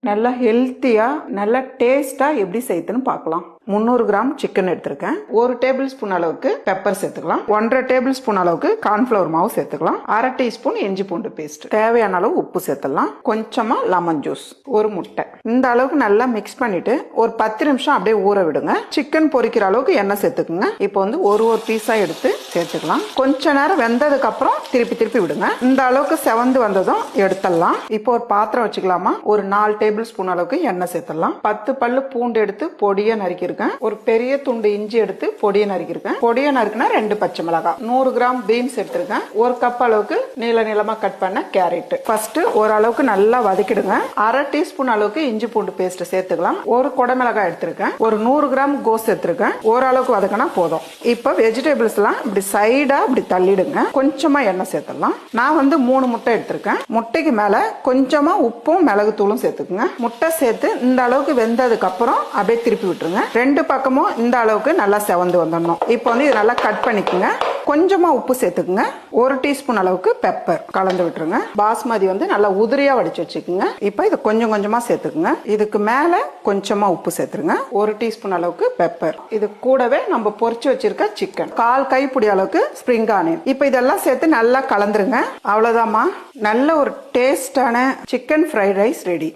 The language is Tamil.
நல்லா ஹெல்த்தியா நல்லா டேஸ்டா எப்படி செய்யுதுன்னு பார்க்கலாம். 300 கிராம் சிக்கன் எடுத்திருக்கேன். 1 டேபிள் ஸ்பூன் அளவுக்கு பெப்பர் சேர்த்துக்கலாம். 1.5 டேபிள் ஸ்பூன் அளவுக்கு கார்ன்ஃபிளவர் மாவு சேர்த்துக்கலாம். 1/2 டீஸ்பூன் இஞ்சி பூண்டு பேஸ்ட், தேவையான அளவு உப்பு சேர்த்துக்கலாம். கொஞ்சமா லெமன் ஜூஸ், ஒரு முட்டை. இந்த அளவுக்கு நல்லா மிக்ஸ் பண்ணிட்டு ஒரு 10 நிமிஷம் அப்படியே ஊற விடுங்க. சிக்கன் பொரிக்கிற அளவுக்கு எண்ணெய் சேர்த்துக்குங்க. இப்போ வந்து ஒரு பீஸா எடுத்து சேர்த்துக்கலாம். கொஞ்ச நேரம் வெந்ததுக்கு அப்புறம் திருப்பி விடுங்க. இந்த அளவுக்கு செவந்து வந்ததும் எடுத்துடலாம். இப்போ ஒரு பாத்திரம் வச்சுக்கலாமா. ஒரு 4 டேபிள் ஸ்பூன் அளவுக்கு எண்ணெய் சேர்த்துடலாம். 10 பல்லு பூண்டு எடுத்து பொடியா நறுக்கிருக்கேன். ஒரு பெரிய துண்டு இஞ்சி எடுத்து பொடியை நறுக்கிருக்கேன். பொடியை நறுக்குனா 2 பச்சை மிளகாய், 100 கிராம் பீன்ஸ் எடுத்திருக்கேன். 1 கப் அளவுக்கு நீளமா கட் பண்ண கேரட். ஃபர்ஸ்ட் ஓரளவுக்கு நல்லா வதக்கிடுங்க. 1/2 டீஸ்பூன் அளவுக்கு இஞ்சி பூண்டு பேஸ்ட் சேர்த்துக்கலாம். ஒரு குடமிளகாய் எடுத்திருக்கேன். ஒரு 100 கிராம் கோஸ் எடுத்திருக்கேன். ஓரளவுக்கு வதக்கினா போதும். இப்போ வெஜிடபிள்ஸ் எல்லாம் இப்படி சைடா இப்படி தள்ளிடுங்க. கொஞ்சமா எண்ணெய் சேர்த்துடலாம். நான் வந்து 3 முட்டை எடுத்திருக்கேன். முட்டைக்கு மேல கொஞ்சமா உப்பும் மிளகுத்தூளும் சேர்த்துக்குங்க. முட்டை சேர்த்து இந்த அளவுக்கு வெந்ததுக்கு அப்புறம் அப்படியே திருப்பி விட்டுருங்க. 2 பக்கமும் இந்த அளவுக்கு நல்லா செவந்து வந்துடணும். இப்போ வந்து இது நல்லா கட் பண்ணிக்கோங்க. கொஞ்சமா உப்பு சேர்த்துக்குங்க. 1 டீஸ்பூன் அளவுக்கு பெப்பர் கலந்து விட்டுருங்க. பாஸ்மதி வந்து நல்லா உதிரியா வடிச்சு வச்சுக்கோங்க. இப்போ இது கொஞ்சமா சேர்த்துக்குங்க. இதுக்கு மேல கொஞ்சமா உப்பு சேர்த்துருங்க. 1 டீஸ்பூன் அளவுக்கு பெப்பர். இது கூடவே நம்ம பொரிச்சு வச்சிருக்க சிக்கன், 1/4 கைப்பிடி அளவுக்கு ஸ்ப்ரிங் ஆனியன். இப்போ இதெல்லாம் சேர்த்து நல்லா கலந்துருங்க. அவ்வளவுதாம்மா, நல்ல ஒரு டேஸ்டான சிக்கன் ஃப்ரைட் ரைஸ் ரெடி.